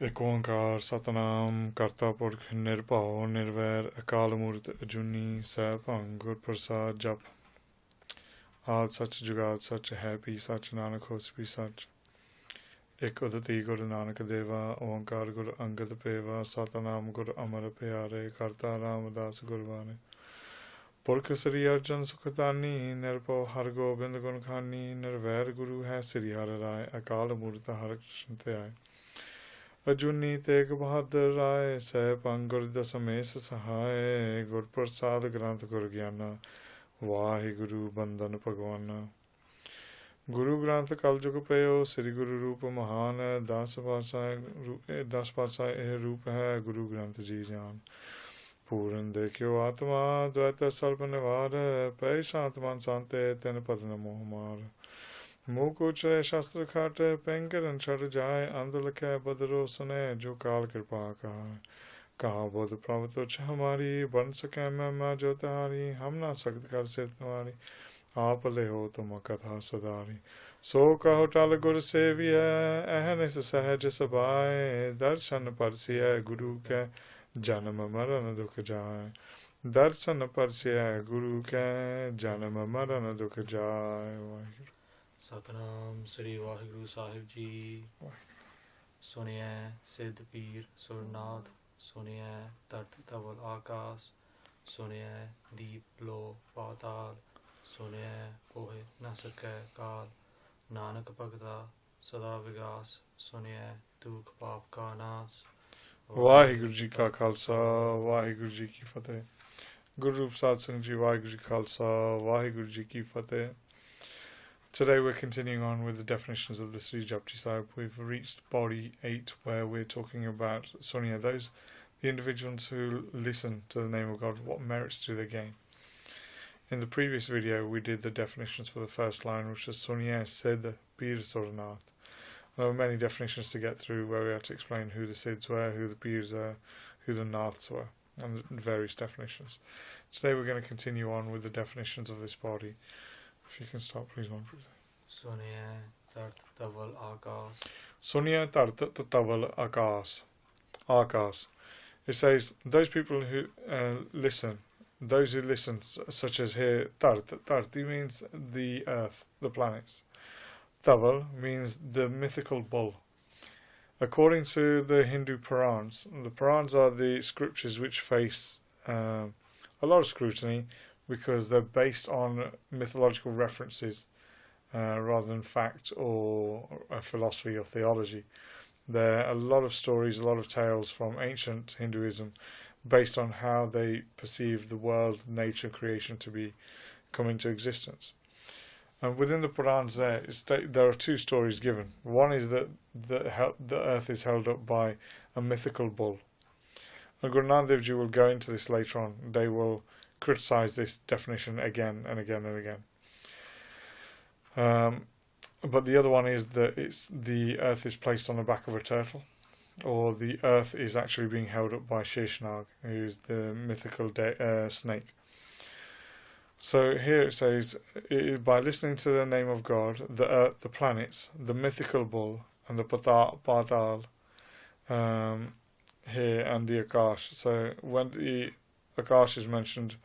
ਇੱਕ ਓਂਕਾਰ ਸਤਨਾਮ ਕਰਤਾ ਪੁਰਖ ਨਿਰਭਉ ਨਿਰਵੈਰ ਅਕਾਲ ਮੂਰਤ ਅਜੂਨੀ ਸੈਭੰ ਗੁਰ ਪ੍ਰਸਾਦ ਜਪ ਆਦ ਸੱਚ ਜੁਗਾਦ ਸੱਚ ਹੈ ਵੀ ਸੱਚ ਨਾਨਕ ਹੋਸ ਵੀ ਸੱਚ ਇੱਕ ਉਦਤੀ ਗੁਰੂ ਨਾਨਕ ਦੇਵਾ ਓਂਕਾਰ ਗੁਰ ਅੰਗਦ ਪੇਵਾ ਸਤਨਾਮ ਗੁਰ ਅਮਰ ਪਿਆਰੇ ਕਰਤਾ ਰਾਮਦਾਸ ਗੁਰਬਾਣੀ ਪੁਰਖ ਸ੍ਰੀ ਅਰਜਨ ਸੁਖਦਾਨੀ ਨਿਰਭਉ ਹਰਿ ਗੋਬਿੰਦ ਗੁਣ ਖਾਨੀ ਨਿਰਵੈਰ ਗੁਰੂ ਹੈ ਸ੍ਰੀ ਹਰਿ ਰਾਇ ਅਕਾਲ ਮੂਰਤ ਹਰਿ ਕ੍ਰਿਸ਼ਨ ਧਿਆਇ ਅਜੂਨੀ ਤੇਗ ਬਹਾਦਰ ਰਾਏ ਸਹਿਬੰ ਗੁਰ ਦਸਮੇਸ਼ ਸਹਾਇ ਗੁਰ ਪ੍ਰਸਾਦ ਗ੍ਰੰਥ ਗੁਰ ਗਿਆਨਾ ਵਾਹਿਗੁਰੂ ਬੰਦਨ ਭਗਵਾਨਾ ਗੁਰੂ ਗ੍ਰੰਥ ਕਲਯੁਗ ਪਇਓ ਸ੍ਰੀ ਗੁਰੂ ਰੂਪ ਮਹਾਨ 10 ਪਾਤਸ਼ਾਹ ਇਹ ਰੂਪ ਹੈ ਗੁਰੂ ਗ੍ਰੰਥ ਜੀ ਜਾਨ ਪੂਰਨ ਦੇਖਿਓ ਆਤਮਾ ਦ્વੈਤ ਸਰਬ ਨਿਵਾਰ ਪੈ ਸ਼ਾਂਤ ਮਨ ਸੰਤੇ ਤਿਨ ਪਦ ਨ ਮੋਹ ਮਾਰ मुँह उचरे शास्त्र खाटे पैंकरन छड़ जाए अंध लखे बदरो सुने जो काल कृपा कहा बोध प्रभ तुझ हमारी बन सके मैं जो तारी हम ना सख्त कर से तुम्हारी आप ले हो तुम कथा सदारी सो कहो टल गुर सेविय अहनिस सहज सबाए दर्शन परसिय गुरु के जन्म मरण दुख जाए दर्शन परसिय गुरु के जन्म मरण दुख जाए वाहिगुरु ਸਤਨਾਮ ਸ੍ਰੀ ਵਾਹਿਗੁਰੂ ਸਾਹਿਬ ਜੀ। ਸੁਣਿਐ ਸਿੱਧ ਪੀਰ ਸੁਰਨਾਥ ਸੁਣਿਐ ਧਰਤ ਧਵਲ ਆਕਾਸ ਸੁਣਿਐ ਦੀਪ ਲੋ ਪਾਤਾਲ ਸੁਣਿਐ ਕੋਹਿ ਨ ਸਕੈ ਕਾਲ ਨਾਨਕ ਭਗਤਾ ਸਦਾ ਵਿਗਾਸ ਸੁਣਿਐ ਦੁਖ ਪਾਪ ਕਾ ਨਾਸ। ਵਾਹਿਗੁਰੂ ਜੀ ਕਾ ਖਾਲਸਾ ਵਾਹਿਗੁਰੂ ਜੀ ਕੀ ਫਤਿਹ। ਗੁਰੂ ਰੂਪ ਸਾਧ ਸੰਗਤ ਜੀ ਵਾਹਿਗੁਰੂ ਜੀ ਖਾਲਸਾ ਵਾਹਿਗੁਰੂ ਜੀ ਕੀ ਫਤਿਹ। Today we're continuing on with the definitions of the Sri Japji Sahib. We've reached Pauri 8 where we're talking about Sunnai, the individuals who listen to the name of God, what merits do they gain? In the previous video we did the definitions for the first line, which was Sunnai Siddh Pir Surnath. There were many definitions to get through where we had to explain who the Siddhs were, who the Pirs are, who the Naths were, and various definitions. Today we're going to continue on with the definitions of this body. If you can start, please, Manpreet. Sunnai Dharat Dhaval Akas. Sunnai Dharat Dhaval Akas. Akas. It says, those people who listen, those who listen, such as here, Dharat. Dharati means the earth, the planets. Dhaval means the mythical bull. According to the Hindu Purans, the Purans are the scriptures which face a lot of scrutiny, because they're based on mythological references rather than fact or a philosophy or theology. There are a lot of stories, a lot of tales from ancient Hinduism based on how they perceive the world, nature, creation to be come into existence. And within the Purans there are two stories given. One is that the earth is held up by a mythical bull. And Guru Nanak Dev Ji will go into this later on. They will criticize this definition again and again and again. But the other one is that the earth is placed on the back of a turtle, or the earth is actually being held up by Sheshnag, who is the mythical snake. So here it says, by listening to the name of God, the earth, the planets, the mythical bull, and the Patal here, and the Akash. So when the Akash is mentioned,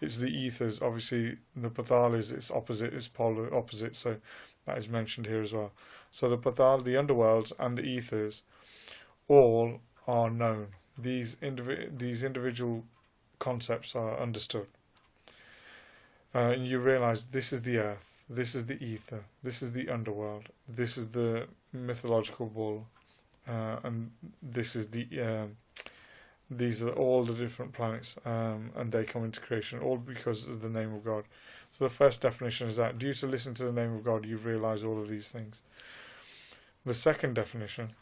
it's the ethers. Obviously the Patal is its opposite, its polar opposite, so that is mentioned here as well. So the Patal, the underworlds, and the ethers all are known. These individual concepts are understood. And you realize this is the earth, this is the ether, this is the underworld, this is the mythological bull, and this is these are all the different planets, and they come into creation, all because of the name of God. So the first definition is that due to listen to the name of God, you realize all of these things. The second definition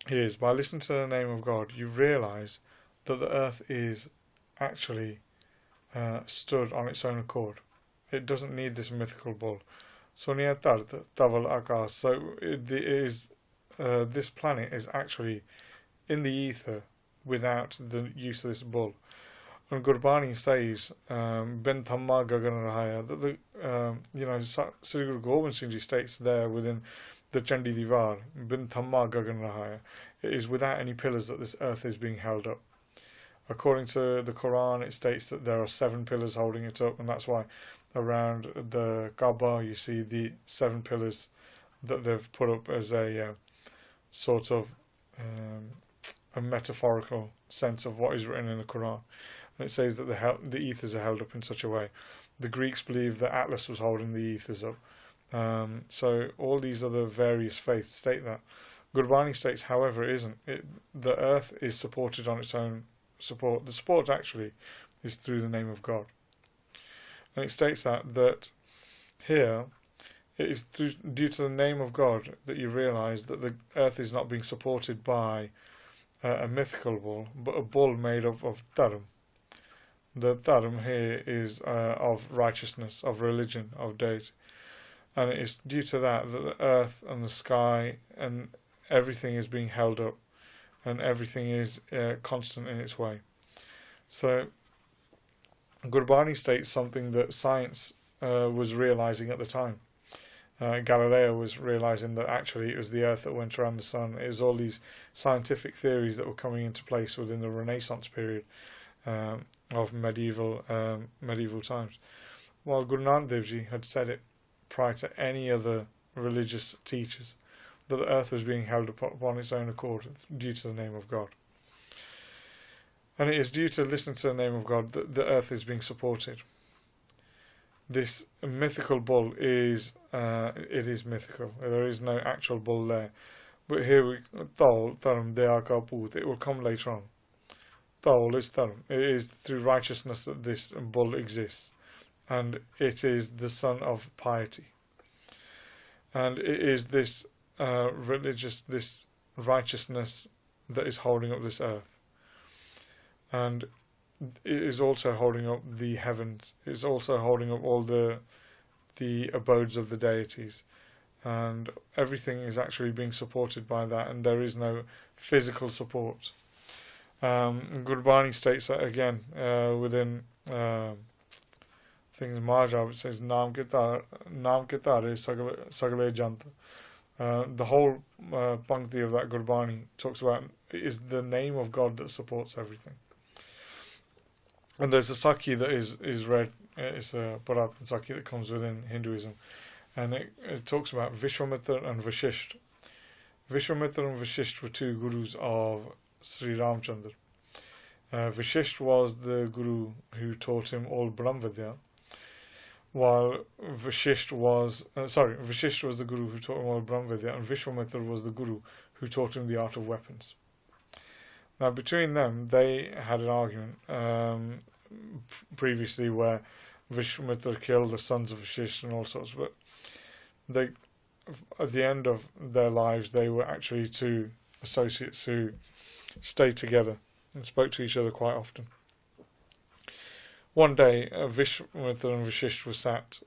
is, by listening to the name of God, you realize that the earth is actually stood on its own accord. It doesn't need this mythical bull. Sunnai Dharat Dhaval Akas. So this planet is actually in the ether without the use of this bull. And Gurbani says, Ben Thamma Gagan Rahaya, that Sri Guru Gobind Singh Ji states there within the Chandi Divar, bin thamma gagan raha hai. It is without any pillars that this earth is being held up. According to the Quran, it states that there are 7 pillars holding it up, and that's why around the Kaaba you see the 7 pillars that they've put up as a sort of a metaphorical sense of what is written in the Quran. And it says that the ethers are held up in such a way. The Greeks believed that Atlas was holding the ethers up. So all these other various faiths state that. Gurbani states, however, it isn't. The earth is supported on its own support. The support actually is through the name of God. And it states that here it is due to the name of God that you realise that the earth is not being supported by a mythical bull, but a bull made up of dharam. The dharam here is of righteousness, of religion, of deity. And it is due to that the earth and the sky and everything is being held up, and everything is constant in its way. So Gurbani states something that science was realizing at the time. Galileo was realizing that actually it was the earth that went around the sun. It was all these scientific theories that were coming into place within the Renaissance period of medieval times. While Guru Nanak Dev Ji had said it prior to any other religious teachers, that the earth was being held upon its own accord due to the name of God. And it is due to listening to the name of God that the earth is being supported. This mythical bull is mythical. There is no actual bull there. But here it will come later on. Taul is dharam. It is through righteousness that this bull exists. And it is the son of piety. And it is this this righteousness that is holding up this earth. And it is also holding up the heavens. It is also holding up all the abodes of the deities. And everything is actually being supported by that, and there is no physical support. Gurbani states that again within things Majab. It says Naam Kitare Sagale Janta. The whole Pankti of that Gurbani talks about it is the name of God that supports everything. And there's a Sakhi that is read. It's a Paratan Sakhi that comes within Hinduism, and it talks about Vishwamitra and Vashisht. Vishwamitra and Vashisht were 2 gurus of Sri Ramchandra. Vashisht was the guru who taught him all Brahmvidya, while Vashisht was the guru who taught him all Brahmvidya, and Vishwamitra was the guru who taught him the art of weapons. Now, between them, they had an argument previously where Vishwamitra killed the sons of Vashisht and all sorts, but they, at the end of their lives, they were actually 2 associates who stayed together and spoke to each other quite often. One day, Vishwamitra and Vashisht were sat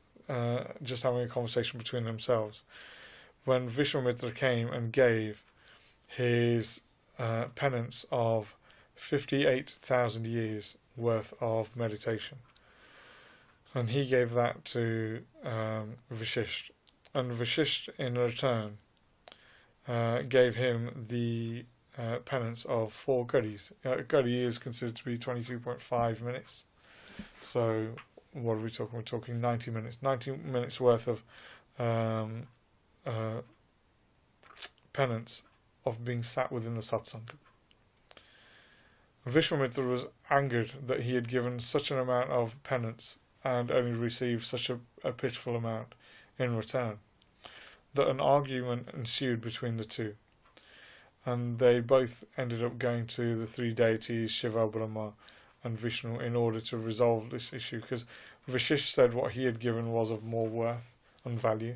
just having a conversation between themselves when Vishwamitra came and gave his penance of 58,000 years worth of meditation. And he gave that to Vashisht. And Vashisht, in return, gave him the penance of 4 guddies. Guddi is considered to be 22.5 minutes. So, what are we talking? We're talking 90 minutes. 90 minutes worth of penance of being sat within the satsang. Vishwamitra was angered that he had given such an amount of penance and only received such a pitiful amount in return, that an argument ensued between the 2, and they both ended up going to the 3 deities Shiva, Brahma and Vishnu in order to resolve this issue, because Vashisht said what he had given was of more worth and value,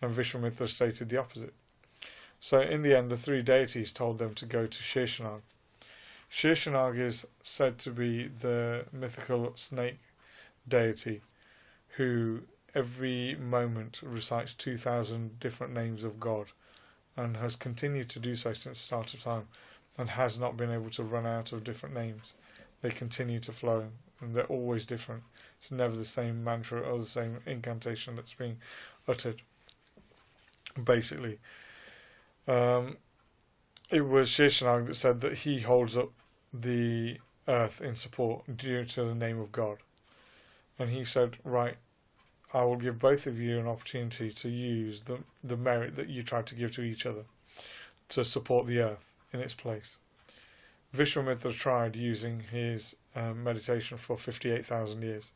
and Vishwamitra stated the opposite. So in the end, the 3 deities told them to go to Sheshanag. Sheshanag is said to be the mythical snake deity who every moment recites 2,000 different names of God, and has continued to do so since the start of time, and has not been able to run out of different names. They continue to flow, and they're always different. It's never the same mantra or the same incantation that's being uttered. Basically, It was Sheshanag that said that he holds up the earth in support due to the name of God. And he said, right, I will give both of you an opportunity to use the merit that you tried to give to each other to support the earth in its place. Vishwamitra tried using his meditation for 58,000 years,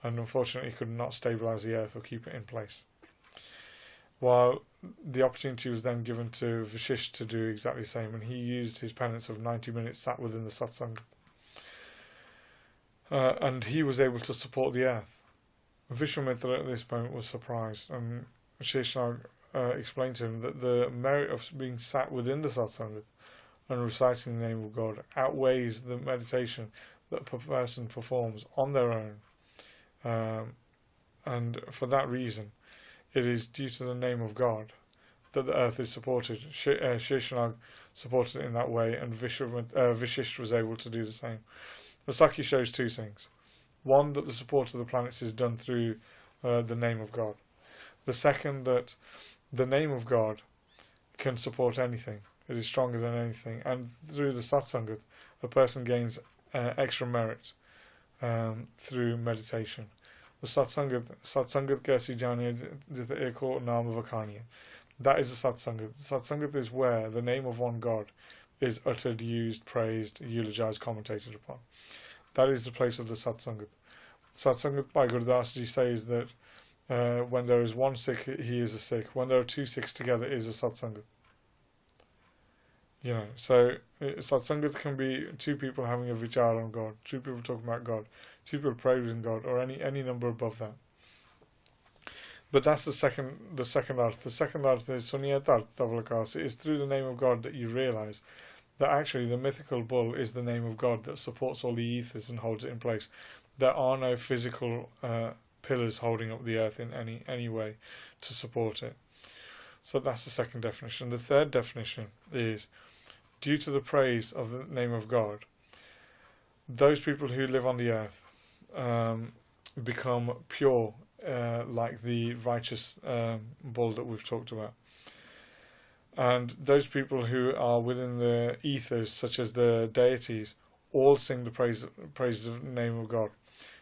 and unfortunately could not stabilize the earth or keep it in place. While the opportunity was then given to Vashisht to do exactly the same, and he used his penance of 90 minutes sat within the satsang. And he was able to support the earth. Vishwamitra at this point was surprised, and Sheshanag explained to him that the merit of being sat within the satsang and reciting the name of God outweighs the meditation that a person performs on their own. And for that reason, it is due to the name of God that the earth is supported. Sheshanag supported it in that way, and Vishisht was able to do the same. The Sakya shows two things. One, that the support of the planets is done through the name of God. The second, that the name of God can support anything. It is stronger than anything. And through the satsangat, a person gains extra merit through meditation. The satsangat kaisi janiya jita eko naam vakaniya. That is the satsangat. Satsangat is where the name of one God is uttered, used, praised, eulogized, commentated upon. That is the place of the satsangat. Satsangat by Gurdas ji says that when there is one Sikh, he is a Sikh. When there are two Sikhs together, it is a satsangat. You know, so satsangat can be two people having a vichar on God, two people talking about God, two people praising God, or any number above that. But that's the second arth. The second arth is Sunnai Dharat Dhaval Akas. It is through the name of God that you realise that actually the mythical bull is the name of God that supports all the ethers and holds it in place. There are no physical pillars holding up the earth in any way to support it. So that's the second definition. The third definition is, due to the praise of the name of God, those people who live on the earth become pure, like the righteous bull that we've talked about. And those people who are within the ethers, such as the deities, all sing the praises of the name of God.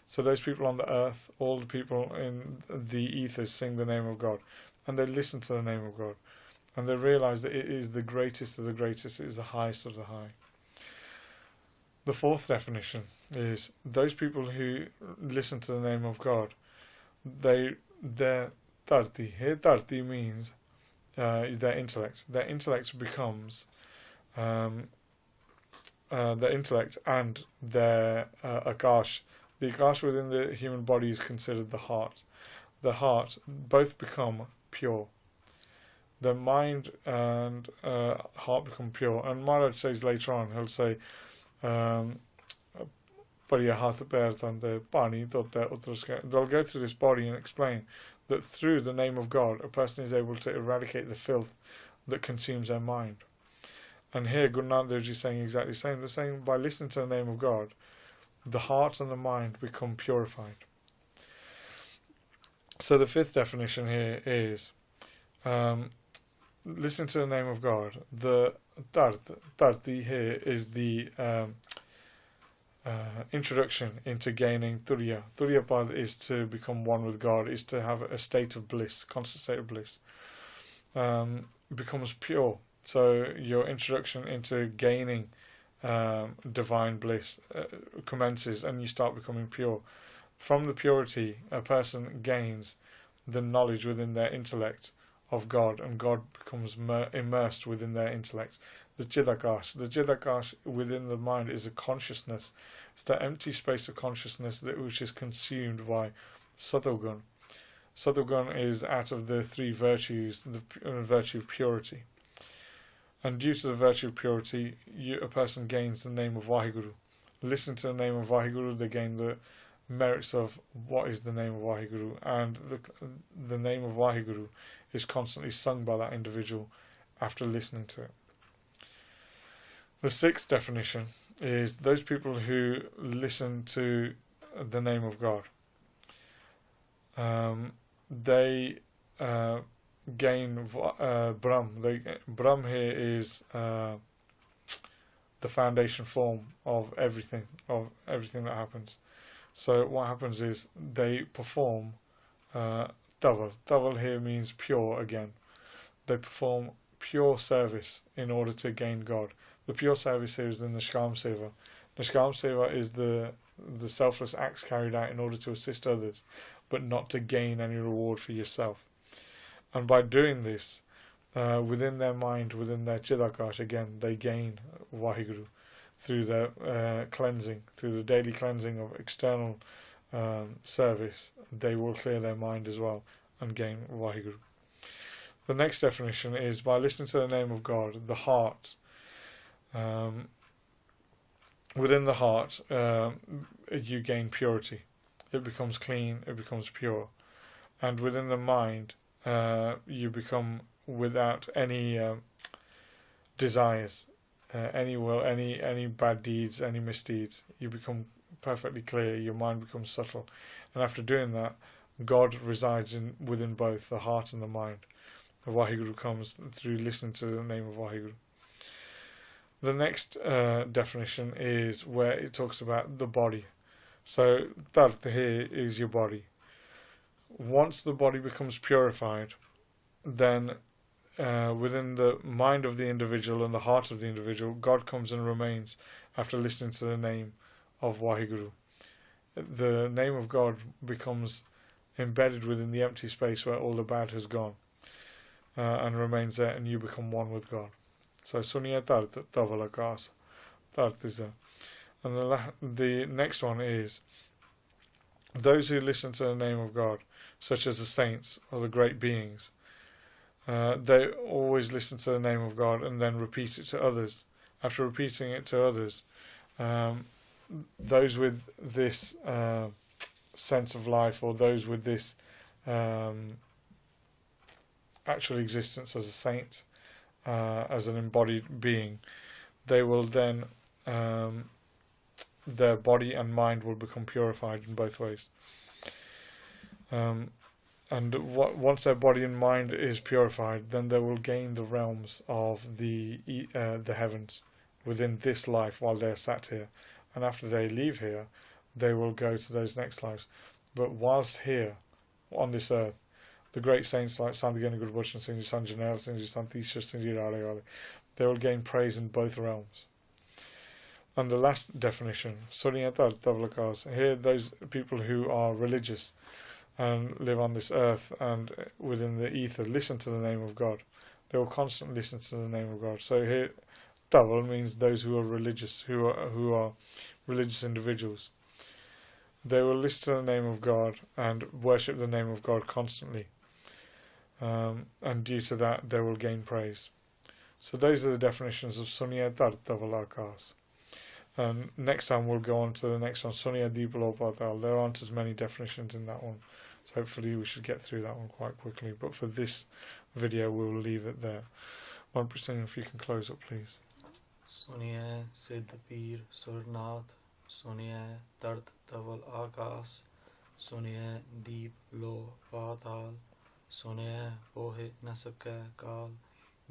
So those people on the earth, all the people in the ethers sing the name of God, and they listen to the name of God, and they realize that it is the greatest of the greatest, it is the highest of the high. The fourth definition is those people who listen to the name of God, their tarti. Here tarti means their intellect. Their intellect becomes their intellect and their akash. The akash within the human body is considered the heart. The heart both become pure. The mind and heart become pure. And Maharaj says later on, he'll say, they'll go through this body and explain that through the name of God, a person is able to eradicate the filth that consumes their mind. And here Guru Nanak Dev Ji is saying exactly the same. They're saying by listening to the name of God, the heart and the mind become purified. So the fifth definition here is, listen to the name of God. The tarti here is the introduction into gaining turiya. Turiya pad is to become one with God, is to have a state of bliss, constant state of bliss. Becomes pure. So your introduction into gaining divine bliss commences, and you start becoming pure. From the purity, a person gains the knowledge within their intellect of God, and God becomes immersed within their intellect. The Chidakash within the mind is a consciousness. It's the empty space of consciousness which is consumed by Sattvagun. Sattvagun is out of the three virtues, the virtue of purity. And due to the virtue of purity, a person gains the name of Vaheguru. Listen to the name of Vaheguru, they gain the merits of what is the name of Vaheguru, and the name of Vaheguru is constantly sung by that individual after listening to it. The sixth definition is those people who listen to the name of God. They gain Brahm. Brahm here is the foundation form of everything that happens. So what happens is they perform Dhaval. Dhaval here means pure again. They perform pure service in order to gain God. The pure service here is the Nishkam Seva. Nishkam Seva is the selfless acts carried out in order to assist others, but not to gain any reward for yourself. And by doing this, within their mind, within their Chidakash, again, they gain Waheguru through their cleansing, through the daily cleansing of external service. They will clear their mind as well and gain Waheguru. The next definition is by listening to the name of God, the heart. Within the heart, you gain purity. It becomes clean, it becomes pure. And within the mind, you become without any desires, any will, any bad deeds, any misdeeds. You become perfectly clear, your mind becomes subtle. And after doing that, God resides within both the heart and the mind. The Waheguru comes through listening to the name of Waheguru. The next definition is where it talks about the body. So Dhart here is your body. Once the body becomes purified, then within the mind of the individual and the heart of the individual, God comes and remains after listening to the name of Waheguru. The name of God becomes embedded within the empty space where all the bad has gone and remains there, and you become one with God. So Sunnai Dharat Dhaval Akas. Dhart is there. And the next one is those who listen to the name of God, such as the saints or the great beings. They always listen to the name of God and then repeat it to others. After repeating it to others, those with this sense of life, or those with this actual existence as a saint, as an embodied being, they will then their body and mind will become purified in both ways. And once their body and mind is purified, then they will gain the realms of the heavens within this life while they are sat here. And after they leave here, they will go to those next lives. But whilst here, on this earth, the great saints like Sandhya Gurbachan, Santisha, they will gain praise in both realms. And the last definition, Sunnai Dharat Dhaval Akas. Here, those people who are religious and live on this earth and within the ether listen to the name of God. They will constantly listen to the name of God. So here, Dhaval means those who are religious, who are religious individuals. They will listen to the name of God and worship the name of God constantly. And due to that, they will gain praise. So those are the definitions of Sunnai Dharat Dhaval Akas. And next time we'll go on to the next one, Sunnai Dharat. There aren't as many definitions in that one, so hopefully we should get through that one quite quickly. But for this video, we'll leave it there. Kamalpreet Singh, if you can close up, please. Sunnai Siddhapir Surnath, Sunnai Dharat Dhaval Akas, Sunnai Deep Lo Patal, Sunnai Pohe Nasabke Kal,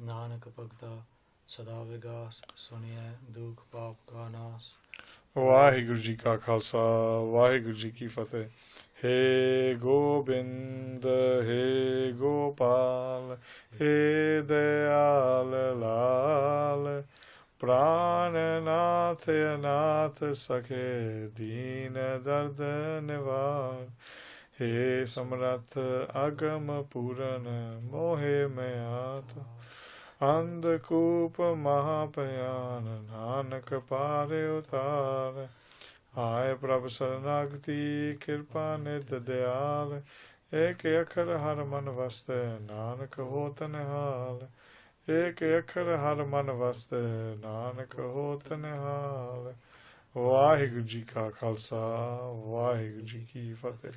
Nanak Bhagta Sada Vigas, Sunnai Dukh Paap Ka Nas. Waheguru Ji Ka Khalsa, Waheguru Ji Ki Fateh. He Gobind, He Gopal, He Dayal Lal, Prananath Nath Sakhe, Deen Dard Nivar, He Samrat Agam Puran, Mohe Mayata, Andhakoopa Mahapayana, Nanak Pare Utare, Aye Prabhu Saranagati, Kirpa Nidha Dayal, Ek Akhar Harman Vaste, Nanak Hota Nihal, Ek Akhar Harman Vaste, Nanak Hota Nihal. Waheguru Ji Ka Khalsa, Waheguru Ji Ki Fateh.